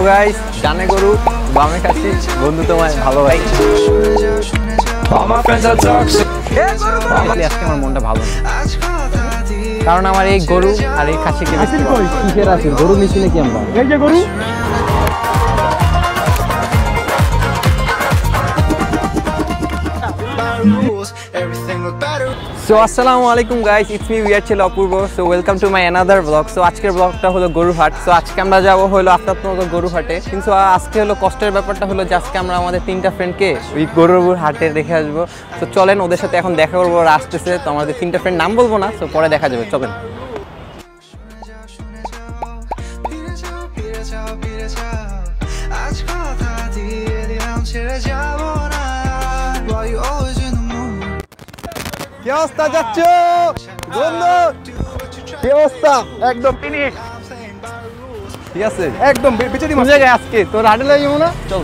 Guys, ডানে গরু বামে খাসি, বন্ধু তোমায় ভালোবাসি। আজকে আমার মনটা ভালো না, কারণ আমার এই গরু আর এই খাসিকে কিসের আছে, গরু মিশি নাকি আমরা, এই যে গরু। So assalamu alaikum guys, it's me Viyarchil Apurbo. So welcome to my another vlog. So আজকের ব্লগটা হলো গরুহাট। সো আজকে আমরা যাব হলো আফতাবনগর গরুহাটে। কিন্তু আজকে হলো কষ্টের ব্যাপারটা হলো যে আজকে আমরা আমাদের তিনটা ফ্রেন্ডকে ওই গরুর হাটে দেখে আসবো। তো চলেন ওদের সাথে এখন দেখা করবো, ওরা আসতেছে। তো আমাদের তিনটা ফ্রেন্ড নাম বলবো না, তো পরে দেখা যাবে, চলেন। কি অবস্থা যাচ্ছ বন্ধু? কি অবস্থা? একদম ফিনিশ, ঠিক আছে, একদম বেঁচে দিই জায়গায় আজকে তোর হাটে লাগবো না, চল।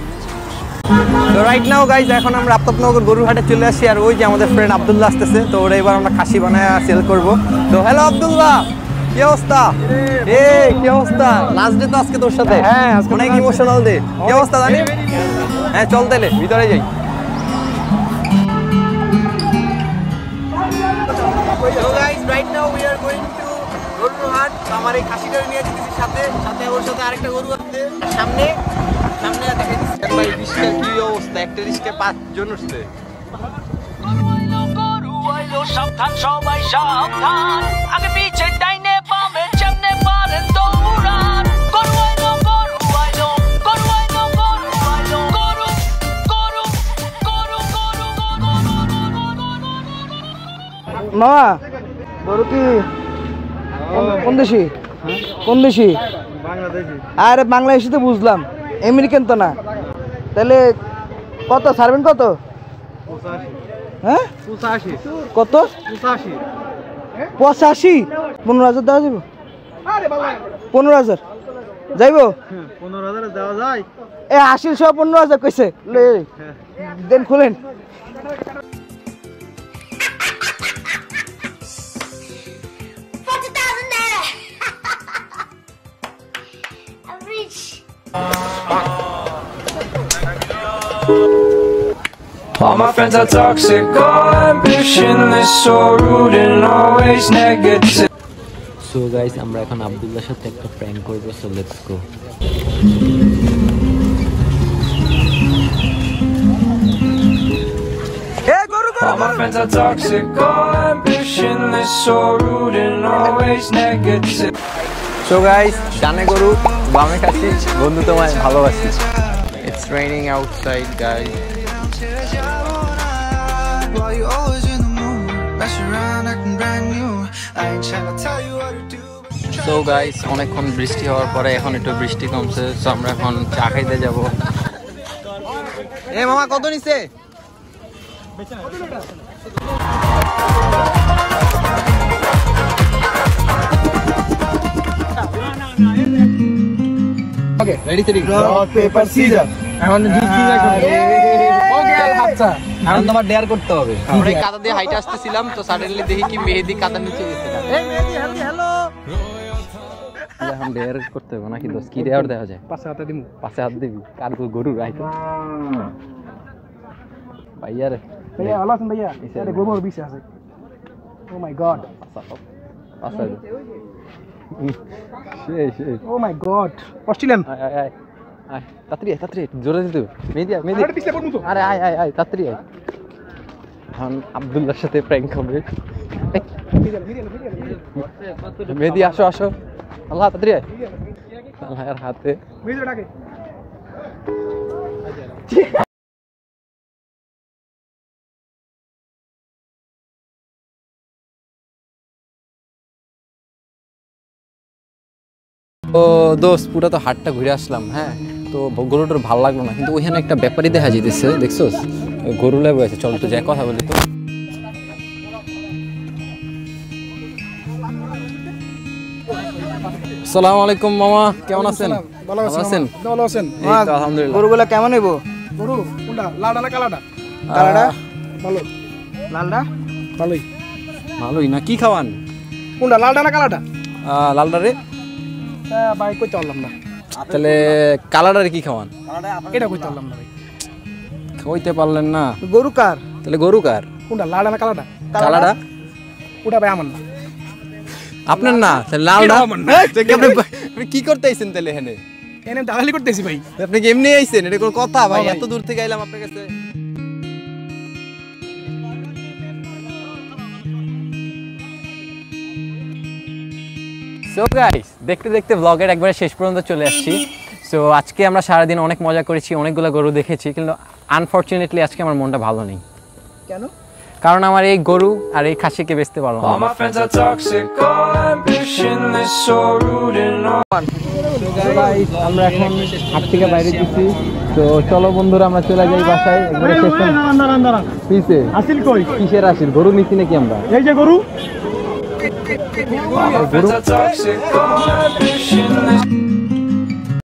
তো রাইট নাও গাইজ, এখন আমরা আফতাবনগর গরুর হাটে চলে আসি। আর ওই যে আমাদের ফ্রেন্ড আব্দুল্লাহ আসতেছে, তো ওরা এবার আমরা খাসি বানায় সেল করবো। তো হ্যালো আব্দুল্লাহ, কি অবস্থা? এই কি অবস্থা? লাস্ট ডে তো আজকে তোর সাথে, হ্যাঁ অনেক ইমোশনাল ডে। কি অবস্থা জানি? হ্যাঁ চল তাহলে ভিতরে যাই। So guys, right now we are going to গরুহাট। আমার এই খাসিটা নিয়ে যেতেছি সাথে সাথে, ওর সাথে আরেকটা গরু আছে সামনে সামনে দেখে দিচ্ছি। ভাই রিস্কের কি অবস্থা? একটা রিস্কে 5 জন উঠছে। গরু আইলো সাবধান, সবাই সাবধান, আগে পিছে ডাইনে বামে সামনে পারেন দৌড়ান। গরু আইলো গরু আইলো গরু আইলো গরু আইলো গরু গরু গরু গরু মামা, গরু কি কোন দেশি? কোন দেশি? বাংলাদেশি। আরে বাংলাদেশি তো বুঝলাম, আমেরিকান তো না। তাহলে কত ছাড়বেন? কত? 85। হ্যাঁ 85। কত? 85। 85? 15,000 দেওয়া যাবে? 15,000 যাইব? 15,000 দেওয়া যায়। এ 80 সহ 15,000 কইছে, দেন খুলেন। All my friends are toxic, all ambitionless, so rude and always negative. So guys, আমরা এখন আব্দুল্লাহর সাথে একটা প্র্যাঙ্ক করব, so let's go. All my friends are toxic, all ambitionless, so rude and always negative. So guys, ডানে গরু বামে খাসি, বন্ধু তোমায় ভালোবাসি। It's raining outside guys. So guys, অনেকক্ষণ বৃষ্টি হওয়ার পরে এখন একটু বৃষ্টি কমছে, সো আমরা এখন চা খাইতে যাব। এ মামা কত নিছে? Okay, ready to Rock, paper, scissors. এখন এখন তোমার ডেয়ার করতে হবে। আমরা এই কাদা দিয়ে হাইটে আসতেছিলাম, তো সাডেনলি দেখি কি মেহেদি কাদার নিচে গেছে। এই মেহেদি হ্যালো। এখন ডেয়ার করতে হবে নাকি? দোস্ত কি ডেয়ার দেওয়া যায়? পাশে হাত দিমু। পাশে হাত দিবি? কার গরু রাইতে ভাইয়া রে। ভাইয়া ভালো আছেন ভাইয়া? আরে গরুর বিছে আছে। ও মাই গড। পাশে ও মাই গড। অস্ট্রেলিয়ান। আয় আয় আয় তাড়াতাড়ি তাড়াতাড়ি জোরে দিতে মেহেদি মেহেদি। আরে আয় আয় আয় তাড়াতাড়ি আয়। এখন আব্দুল্লাহর সাথে প্র্যাঙ্ক হবে। মেহেদি আসো আসো, আল্লাহ তাড়াতাড়ি আয়। আল্লাহর হাতে মেহেদি ডাকে। ও দোস্ত, পুরো তো হাটটা ঘুরে আসলাম, হ্যাঁ তো গরুটার ভালো লাগলো না, কিন্তু ওইখানে একটা ব্যাপারই দেখা যেতেছে, দেখছোস? গরু লেগে আছে, চল তো যাই কথা বলি। তো আসসালামু আলাইকুম মামা, কেমন আছেন? ভালো আছেন? ভালো আছেন? এই তো আলহামদুলিল্লাহ। গরুগুলা কেমন হইব? গরু কোনটা, লালডা না কালাডা? কালাডা ভালো, লালডা ভালোই। ভালোই না? কি খাওয়ান? কোনটা, লালডা না কালাডা? লালডা রে। ভাই কইতে পারলাম না। তাহলে কালাডারে কি খাওয়ান? এটা কইতে পারলাম না ভাই। খাওয়াইতে পারলেন না? গরু কার? তাহলে গরু কার? কোনটা লাড়া না কালাটা? কালাডা ওটা ভাই আমার না। আপনার না? তাহলে লালডা আপনি কি করতে আইছেন তাহলে এখানে? এনে দালালি করতেছি ভাই। আপনি কি এমনি আইছেন? এটা কোনো কথা ভাই? এত দূর থেকে আইলাম আপনার কাছে। সো গাইস, দেখতে দেখতে ব্লগের একবারে শেষ পর্যন্ত চলে আসছি। সো আজকে আমরা সারাদিন অনেক মজা করেছি, অনেকগুলো গরু দেখেছি, কিন্তু আনফরচুনেটলি আজকে আমার মনটা ভালো নেই। কেন? কারণ আমার এই গরু আর এই খাসিকে বেচতে পারলাম All না। my friends are toxic, all ambitionless, so rude and all. আমরা এখন হাট থেকে বাইরে দিচ্ছি, তো চলো বন্ধুরা আমরা চলে যাই বাসায়। একবারে পিছে আসিল কই? কিসের আসিল? গরু নিচ্ছি নাকি আমরা? এই যে গরু। All my friends are toxic, all ambitionless.